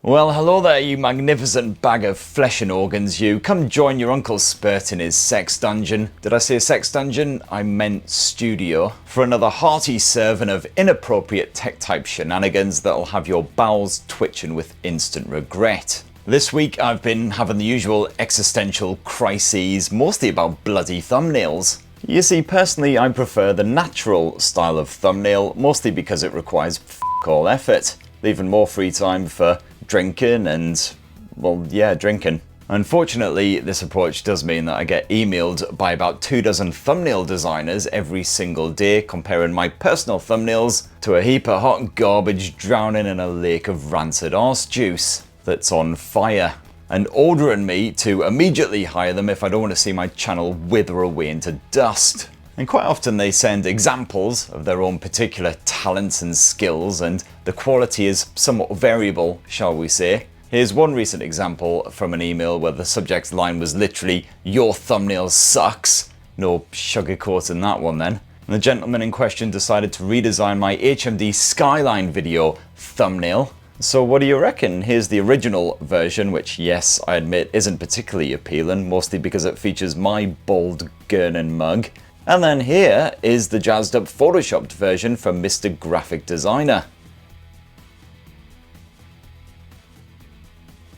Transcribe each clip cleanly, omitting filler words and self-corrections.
Well, hello there, you magnificent bag of flesh and organs, you. Come join your Uncle Spurt in his sex dungeon. Did I say sex dungeon? I meant studio. For another hearty serving of inappropriate tech-type shenanigans that'll have your bowels twitching with instant regret. This week I've been having the usual existential crises, mostly about bloody thumbnails. You see, personally I prefer the natural style of thumbnail, mostly because it requires all effort, leaving more free time for drinking and, well, yeah, drinking. Unfortunately, this approach does mean that I get emailed by about 24 thumbnail designers every single day comparing my personal thumbnails to a heap of hot garbage drowning in a lake of rancid arse juice that's on fire, and ordering me to immediately hire them if I don't want to see my channel wither away into dust. And quite often they send examples of their own particular talents and skills, and the quality is somewhat variable, shall we say. Here's one recent example from an email where the subject line was literally, "Your thumbnail sucks." No sugarcoating that one then. And the gentleman in question decided to redesign my HMD Skyline video thumbnail. So what do you reckon? Here's the original version, which, yes, I admit isn't particularly appealing, mostly because it features my bald gurning mug. And then here is the jazzed up photoshopped version from Mr. Graphic Designer.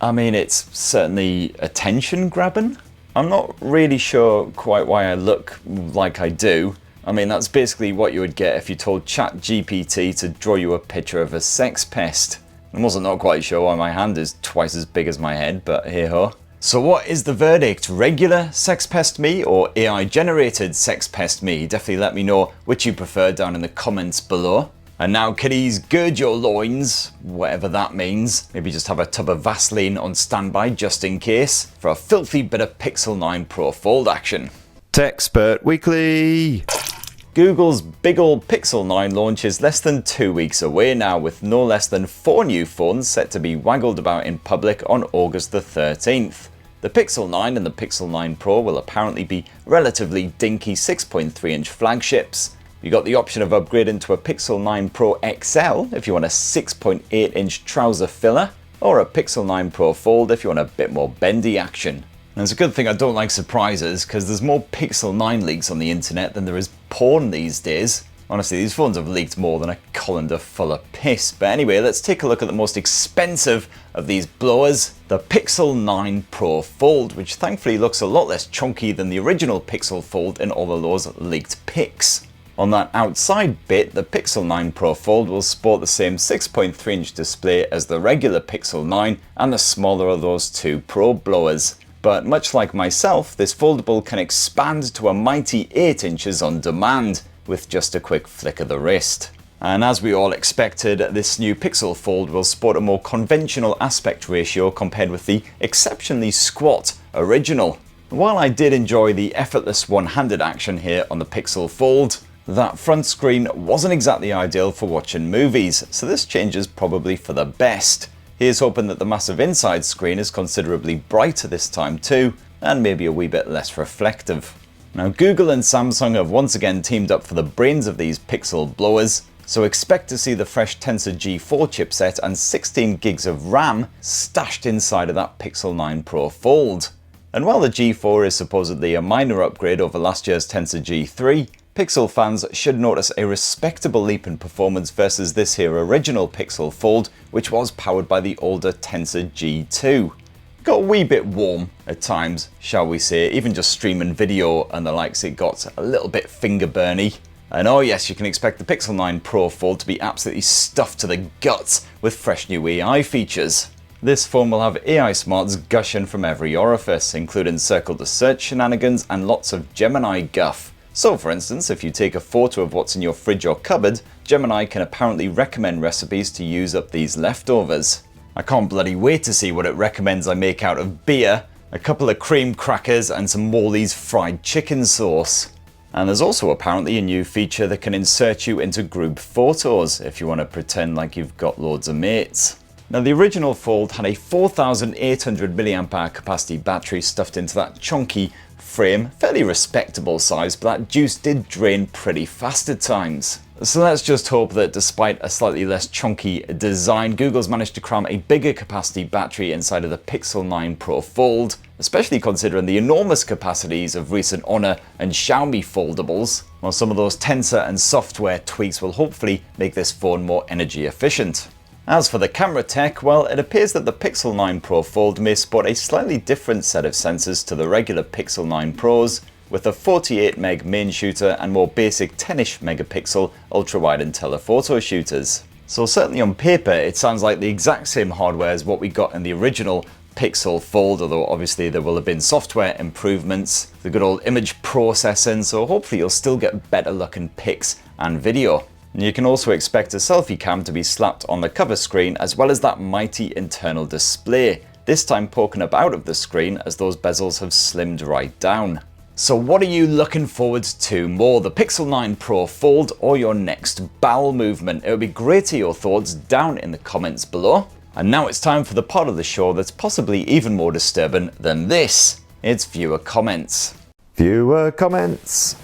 I mean, it's certainly attention grabbing. I'm not really sure quite why I look like I do. I mean, that's basically what you would get if you told ChatGPT to draw you a picture of a sex pest. I'm also not quite sure why my hand is twice as big as my head, but hey ho. So what is the verdict? Regular sex pest me or AI generated sex pest me? Definitely let me know which you prefer down in the comments below. And now kiddies, gird your loins, whatever that means. Maybe just have a tub of Vaseline on standby just in case for a filthy bit of Pixel 9 Pro Fold action. Techspert Weekly. Google's big ol' Pixel 9 launch is less than 2 weeks away now, with no less than 4 new phones set to be waggled about in public on August the 13th. The Pixel 9 and the Pixel 9 Pro will apparently be relatively dinky 6.3-inch flagships. You got the option of upgrading to a Pixel 9 Pro XL if you want a 6.8-inch trouser filler, or a Pixel 9 Pro Fold if you want a bit more bendy action. And it's a good thing I don't like surprises, because there's more Pixel 9 leaks on the internet than there is porn these days. Honestly, these phones have leaked more than a colander full of piss. But anyway, let's take a look at the most expensive of these blowers, the Pixel 9 Pro Fold, which thankfully looks a lot less chunky than the original Pixel Fold in all of those leaked pics. On that outside bit, the Pixel 9 Pro Fold will sport the same 6.3-inch display as the regular Pixel 9 and the smaller of those two Pro blowers. But much like myself, this foldable can expand to a mighty 8 inches on demand, with just a quick flick of the wrist. And as we all expected, this new Pixel Fold will sport a more conventional aspect ratio compared with the exceptionally squat original. While I did enjoy the effortless one-handed action here on the Pixel Fold, that front screen wasn't exactly ideal for watching movies, so this change is probably for the best. Here's hoping that the massive inside screen is considerably brighter this time too, and maybe a wee bit less reflective. Now, Google and Samsung have once again teamed up for the brains of these Pixel blowers, so expect to see the fresh Tensor G4 chipset and 16 gigs of RAM stashed inside of that Pixel 9 Pro Fold. And while the G4 is supposedly a minor upgrade over last year's Tensor G3, Pixel fans should notice a respectable leap in performance versus this here original Pixel Fold, which was powered by the older Tensor G2. Got a wee bit warm at times, shall we say, even just streaming video and the likes, it got a little bit finger burny. And oh yes, you can expect the Pixel 9 Pro Fold to be absolutely stuffed to the guts with fresh new AI features. This phone will have AI smarts gushing from every orifice, including circle to search shenanigans and lots of Gemini guff. So for instance, if you take a photo of what's in your fridge or cupboard, Gemini can apparently recommend recipes to use up these leftovers. I can't bloody wait to see what it recommends I make out of beer, a couple of cream crackers and some Morley's fried chicken sauce. And there's also apparently a new feature that can insert you into group photos if you want to pretend like you've got loads of mates. Now the original Fold had a 4,800 mAh capacity battery stuffed into that chunky frame, fairly respectable size, but that juice did drain pretty fast at times. So let's just hope that despite a slightly less chunky design, Google's managed to cram a bigger capacity battery inside of the Pixel 9 Pro Fold, especially considering the enormous capacities of recent Honor and Xiaomi foldables, while some of those Tensor and software tweaks will hopefully make this phone more energy efficient. As for the camera tech, well, it appears that the Pixel 9 Pro Fold may sport a slightly different set of sensors to the regular Pixel 9 Pros, with a 48 meg main shooter and more basic 10ish megapixel ultra-wide and telephoto shooters. So certainly on paper it sounds like the exact same hardware as what we got in the original Pixel Fold, although obviously there will have been software improvements, the good old image processing, so hopefully you'll still get better looking pics and video. And you can also expect a selfie cam to be slapped on the cover screen, as well as that mighty internal display, this time poking up out of the screen as those bezels have slimmed right down. So what are you looking forward to more, the Pixel 9 Pro Fold or your next bowel movement? It would be great to hear your thoughts down in the comments below. And now it's time for the part of the show that's possibly even more disturbing than this. It's viewer comments. Viewer comments.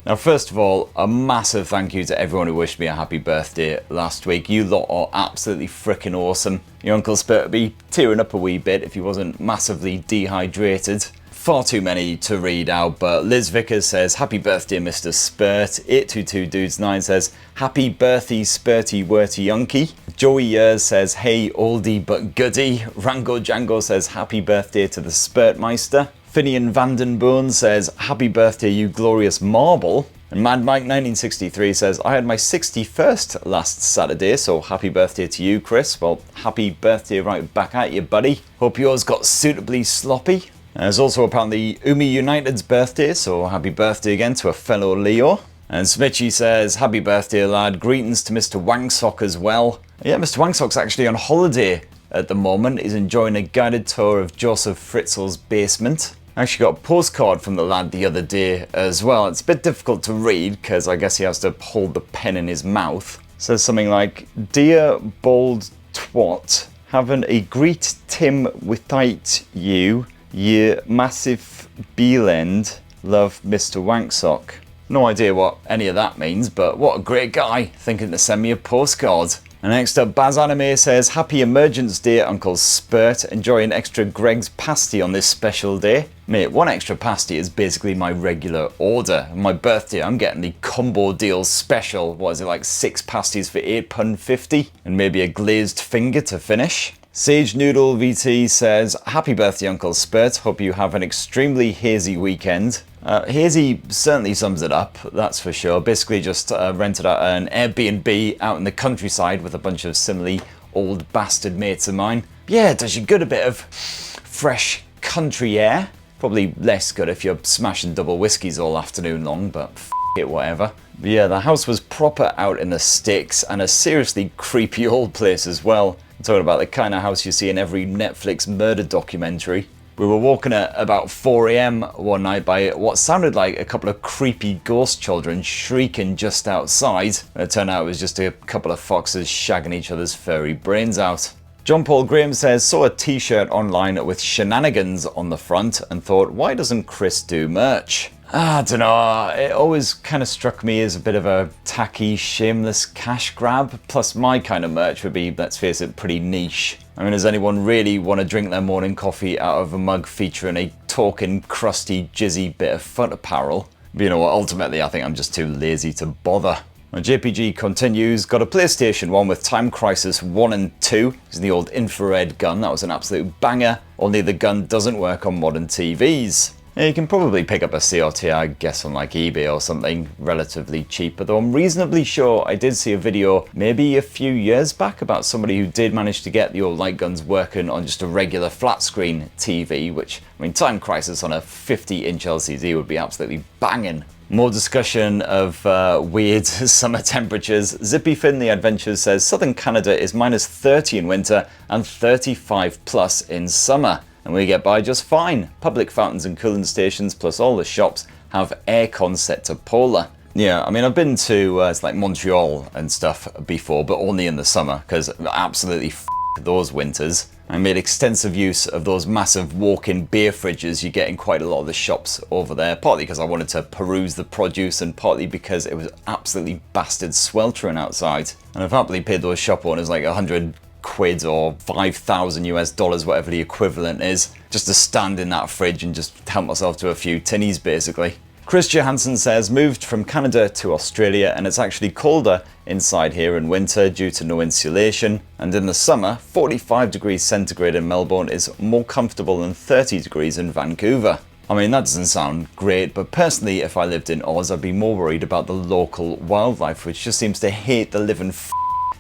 Now first of all, a massive thank you to everyone who wished me a happy birthday last week. You lot are absolutely freaking awesome. Your Uncle Spurt would be tearing up a wee bit if he wasn't massively dehydrated. Far too many to read out, but Liz Vickers says, happy birthday Mr. Spurt. 822dudes9 says, happy birthday Spurty Worty Unky. Joey Years says, hey oldie but goodie. Rango Django says, happy birthday to the Spurtmeister. Finian Vandenbourne says, happy birthday you glorious marble. And Mad Mike 1963 says, I had my 61st last Saturday, so happy birthday to you, Chris. Well, happy birthday right back at you, buddy. Hope yours got suitably sloppy. There's also apparently Umi United's birthday, so happy birthday again to a fellow Leo. And Smitchy says, happy birthday lad, greetings to Mr. Wangsock as well. Yeah, Mr. Wangsock's actually on holiday at the moment. He's enjoying a guided tour of Joseph Fritzl's basement. I actually got a postcard from the lad the other day as well. It's a bit difficult to read because I guess he has to hold the pen in his mouth. It says something like, Dear bold twat, having a great Tim without you, ye massive beelend, love Mr. Wanksock. No idea what any of that means, but what a great guy thinking to send me a postcard. And next up, Baz Anime says, happy Emergence Day, Uncle Spurt. Enjoy an extra Greg's pasty on this special day. Mate, one extra pasty is basically my regular order. On my birthday, I'm getting the combo deal special. What is it, like 6 pasties for £8.50? And maybe a glazed finger to finish. Sage Noodle VT says, happy birthday Uncle Spurt, hope you have an extremely hazy weekend. Hazy certainly sums it up, that's for sure. Basically just rented out an Airbnb out in the countryside with a bunch of similarly old bastard mates of mine. Yeah, it does you good, a bit of fresh country air. Probably less good if you're smashing double whiskies all afternoon long, but f it, whatever. But yeah, the house was proper out in the sticks and a seriously creepy old place as well. I'm talking about the kind of house you see in every Netflix murder documentary. We were walking at about 4 AM one night by what sounded like a couple of creepy ghost children shrieking just outside. It turned out it was just a couple of foxes shagging each other's furry brains out. John Paul Graham says, saw a t-shirt online with shenanigans on the front and thought, why doesn't Chris do merch? I don't know, it always kind of struck me as a bit of a tacky, shameless cash grab. Plus my kind of merch would be, let's face it, pretty niche. I mean, does anyone really want to drink their morning coffee out of a mug featuring a talking, crusty, jizzy bit of foot apparel? But you know what, ultimately I think I'm just too lazy to bother. Now, JPG continues, got a PlayStation 1 with Time Crisis 1 and 2, using the old infrared gun. That was an absolute banger, only the gun doesn't work on modern TVs. Yeah, you can probably pick up a CRT, I guess, on like eBay or something, relatively cheap, though I'm reasonably sure I did see a video maybe a few years back about somebody who did manage to get the old light guns working on just a regular flat screen TV, which, I mean, Time Crisis on a 50-inch LCD would be absolutely banging. More discussion of weird summer temperatures. Zippy Finn the Adventures says southern Canada is minus 30 in winter and 35 plus in summer. And we get by just fine. Public fountains and cooling stations plus all the shops have aircon set to polar. Yeah, I mean, I've been to it's like Montreal and stuff before, but only in the summer, because absolutely those winters. I made extensive use of those massive walk-in beer fridges you get in quite a lot of the shops over there, partly because I wanted to peruse the produce and partly because it was absolutely bastard sweltering outside. And I've happily paid those shop owners like 100 quid or 5,000 US dollars, whatever the equivalent is, just to stand in that fridge and just help myself to a few tinnies basically. Chris Johansson says, moved from Canada to Australia and it's actually colder inside here in winter due to no insulation, and in the summer 45 degrees centigrade in Melbourne is more comfortable than 30 degrees in Vancouver. I mean, that doesn't sound great, but personally if I lived in Oz I'd be more worried about the local wildlife, which just seems to hate the living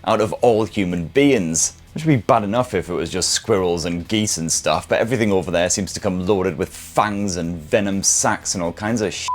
out of all human beings. Which would be bad enough if it was just squirrels and geese and stuff, but everything over there seems to come loaded with fangs and venom sacs and all kinds of shit.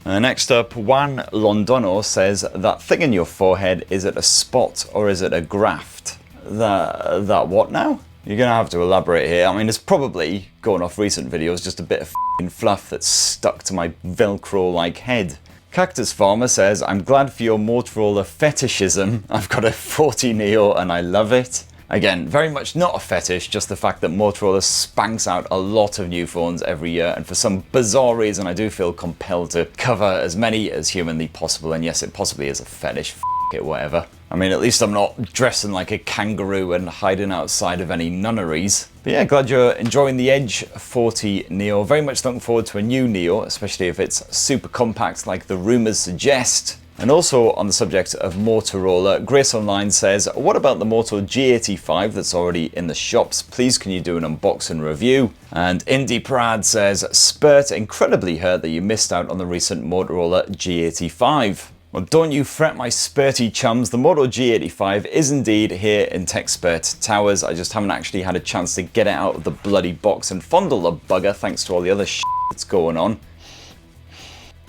Next up, Juan Londono says, that thing in your forehead, is it a spot or is it a graft? That what now? You're gonna have to elaborate here. I mean, it's probably, going off recent videos, just a bit of fluff that's stuck to my Velcro-like head. Cactus Farmer says, I'm glad for your Motorola fetishism. I've got a 40 Neo and I love it. Again, very much not a fetish, just the fact that Motorola spanks out a lot of new phones every year, and for some bizarre reason I do feel compelled to cover as many as humanly possible, and yes, it possibly is a fetish, it, whatever. I mean, at least I'm not dressing like a kangaroo and hiding outside of any nunneries. But yeah, glad you're enjoying the Edge 40 Neo. Very much looking forward to a new Neo, especially if it's super compact like the rumours suggest. And also on the subject of Motorola, Grace Online says, what about the Moto G85 that's already in the shops? Please can you do an unboxing review? And Indie Prad says, Spurt, incredibly hurt that you missed out on the recent Motorola G85. Well, don't you fret, my Spurty chums, the Moto G85 is indeed here in TechSpurt Towers. I just haven't actually had a chance to get it out of the bloody box and fondle the bugger thanks to all the other shit that's going on.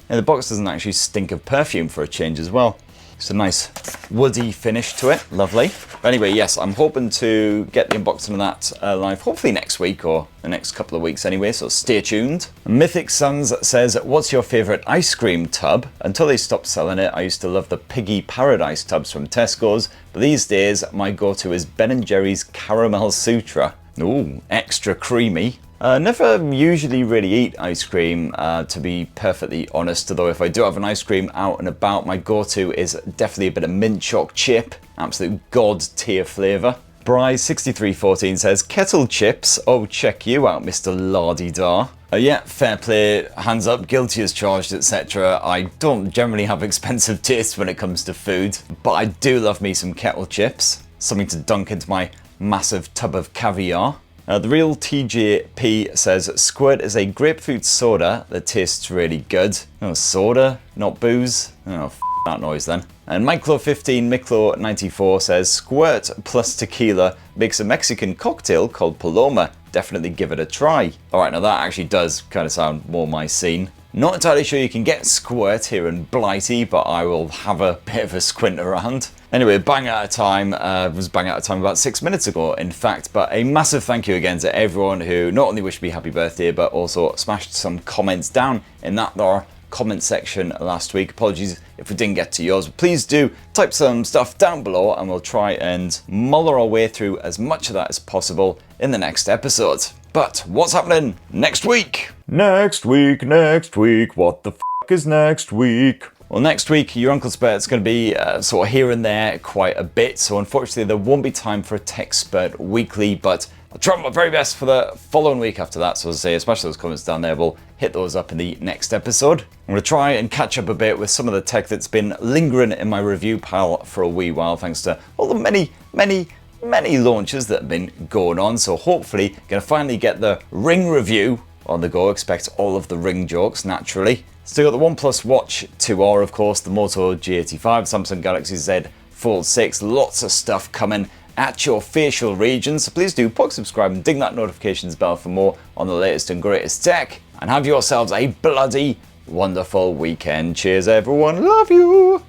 And the box doesn't actually stink of perfume for a change as well. It's a nice woody finish to it, lovely. But anyway, yes, I'm hoping to get the unboxing of that live, hopefully next week or the next couple of weeks anyway, so stay tuned. Mythic Suns says, what's your favourite ice cream tub? Until they stopped selling it, I used to love the Piggy Paradise tubs from Tesco's, but these days my go-to is Ben & Jerry's Caramel Sutra. Ooh, extra creamy. Never usually really eat ice cream, to be perfectly honest, although if I do have an ice cream out and about, my go-to is definitely a bit of mint choc chip, absolute god tier flavour. Bry6314 says, kettle chips, oh check you out Mr. Lardy-dar. Yeah, fair play, hands up, guilty as charged, etc. I don't generally have expensive tastes when it comes to food, but I do love me some kettle chips, something to dunk into my massive tub of caviar. The real TJP says, Squirt is a grapefruit soda that tastes really good. Oh, soda, not booze? Oh, f that noise then. And Miclo15 Miclo94 says, Squirt plus tequila makes a Mexican cocktail called Paloma. Definitely give it a try. Alright, now that actually does kind of sound more my scene. Not entirely sure you can get Squirt here in Blighty, but I will have a bit of a squint around. Anyway, bang out of time, was bang out of time about 6 minutes ago, in fact, but a massive thank you again to everyone who not only wished me happy birthday, but also smashed some comments down in that there comment section last week. Apologies if we didn't get to yours, but please do type some stuff down below and we'll try and muller our way through as much of that as possible in the next episode. But what's happening next week? Next week, what the f is next week? Well, next week, your Uncle Spurt's going to be sort of here and there quite a bit, so unfortunately there won't be time for a TechSpurt weekly, but I'll try my very best for the following week after that, so as I say, especially those comments down there, we'll hit those up in the next episode. I'm going to try and catch up a bit with some of the tech that's been lingering in my review pile for a wee while, thanks to all the many launches that have been going on, so hopefully going to finally get the Ring review on the go. Expect all of the Ring jokes, naturally. Still got the OnePlus Watch 2R, of course, the Moto G85, Samsung Galaxy Z Fold 6, lots of stuff coming at your facial region, so please do subscribe and ding that notifications bell for more on the latest and greatest tech, and have yourselves a bloody wonderful weekend. Cheers everyone, love you!